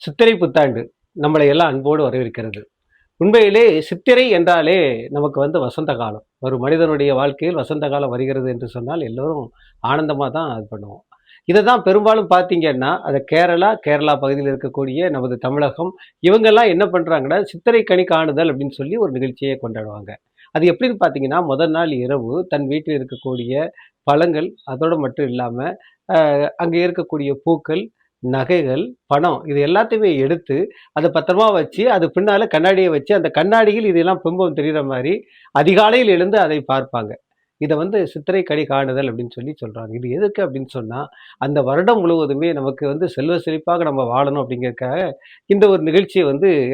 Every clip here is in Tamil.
சித்திரை புத்தாண்டு நம்மளை எல்லாம் அன்போடு வரவேற்கிறது. உண்மையிலே சித்திரை என்றாலே நமக்கு வசந்த காலம். ஒரு மனிதனுடைய வாழ்க்கையில் வசந்த காலம் வருகிறது என்று சொன்னால் எல்லோரும் ஆனந்தமா தான் இது பண்ணுவோம். இத தான் பெரும்பாலும் பார்த்தீங்கன்னா, அத கேரளா பகுதியில இருக்கக்கூடிய நமது தமிழகம், இவங்கெல்லாம் என்ன பண்றாங்கன்னா, சித்திரை கனி காணுதல் அப்படின்னு சொல்லி ஒரு நிகழ்ச்சியே கொண்டாடுவாங்க. அது எப்படின்னு பார்த்தீங்கன்னா, முதல் நாள் இரவு தன் வீட்டில் இருக்கக்கூடிய பழங்கள், அதோட மட்டும் இல்லாம, அங்கே இருக்கக்கூடிய பூக்கள், நகைகள், பணம் இது எல்லாத்தையுமே எடுத்து, அத பத்திரமா வச்சு, அது பின்னால கண்ணாடிய வச்சு, அந்த கண்ணாடியில் இதெல்லாம் பிம்பம் தெரியிற மாரி, அதிகாலையில் எழுந்து அதை பார்ப்பாங்க. இத சித்திரை கனி காணுதல் அப்படின்னு சொல்லி சொல்றாங்க. இது எதுக்கு அப்படின்னு சொன்னா, அந்த வருடம் முழுவதுமே நமக்கு செல்வ செழிப்பாக நம்ம வாழணும் அப்படிங்கிறதுக்காக, இந்த ஒரு நிகழ்ச்சிய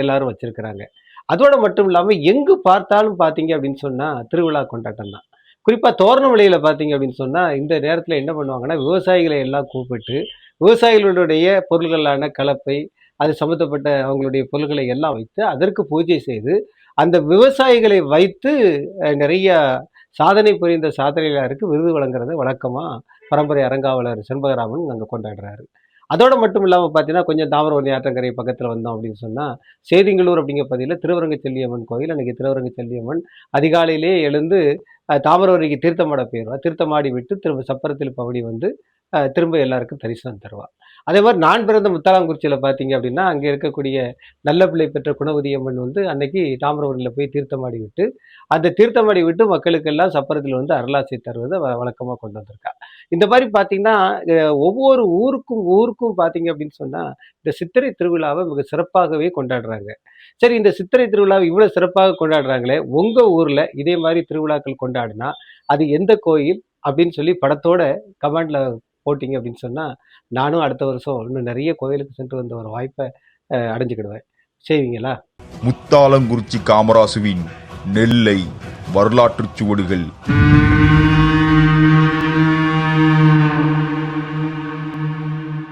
எல்லாரும் வச்சிருக்கிறாங்க. அதோட மட்டும் இல்லாம, எங்கு பார்த்தாலும் பார்த்தீங்க அப்படின்னு சொன்னா, திருவிழா கொண்டாட்டம் தான். குறிப்பா தோரணமலையில பார்த்தீங்க அப்படின்னு சொன்னா, இந்த நேரத்தில என்ன பண்ணுவாங்கன்னா, விவசாயிகளை எல்லாம் கூப்பிட்டு, விவசாயிகளுடைய பொருள்களான கலப்பை, அது சம்மந்தப்பட்ட அவங்களுடைய பொருள்களை எல்லாம் வைத்து, அதற்கு பூஜை செய்து, அந்த விவசாயிகளை வைத்து நிறைய சாதனை புரிந்த சாதனையாளருக்கு விருது வழங்குறத வழக்கமா பரம்பரை அறங்காவலர் செண்பகராமன் அங்க கொண்டாடுறாரு. அதோட மட்டும் இல்லாம பார்த்தீங்கன்னா, கொஞ்சம் தாமிரபரணி ஆற்றங்கரை பக்கத்துல வந்தோம் அப்படின்னு சொன்னா, சேதிங்களூர் அப்படிங்கிற பகுதியில திருவரங்க செல்லியம்மன் கோயில். அன்னைக்கு திருவரங்க செல்லியம்மன் அதிகாலையிலேயே எழுந்து தாமிரபரணிக்கு தீர்த்தமாட போயிருவா. தீர்த்தமாடி விட்டு திரும்ப சப்பரத்தில் பவனி திரும்ப எல்லாருக்கும் தரிசனம் தருவா. அதே மாரி நான் பிறந்த முத்தாலாங்குறிச்சியில பார்த்தீங்க அப்படின்னா, அங்க இருக்கக்கூடிய நல்ல பிள்ளை பெற்ற குணவதி அம்மன் அன்னைக்கு தாமிரபரணியில போய் தீர்த்தமாடி விட்டு, அந்த தீர்த்தமாடி விட்டு மக்களுக்கெல்லாம் சப்பரத்தில் அருளாசி தருவத வழக்கமா கொண்டு வந்திருக்கா. இந்த மாரி பார்த்தீங்கன்னா, ஒவ்வொரு ஊருக்கும் பார்த்தீங்க அப்படின்னு சொன்னா, இந்த சித்திரை திருவிழாவ மிக சிறப்பாகவே கொண்டாடுறாங்க. சரி, இந்த சித்திரை திருவிழாவ இவ்வளோ சிறப்பாக கொண்டாடுறாங்களே, உங்க ஊர்ல இதே மாரி திருவிழாக்கள் கொண்டாடுனா, அது எந்த கோயில்? அப்படின்னு சொல்லி படத்தோட கமெண்ட்ல போட்டீங்க அப்படின்னு சொன்னா, நானும் அடுத்த வருஷம் இன்னும் நெறைய கோயிலுக்கு சென்று வந்த ஒரு வாய்ப்ப அடைஞ்சுக்கிடுவேன். செய்வீங்களா? முத்தாலங்குறிச்சி காமராசுவின் நெல்லை வரலாற்றுச் சுவடுகள்.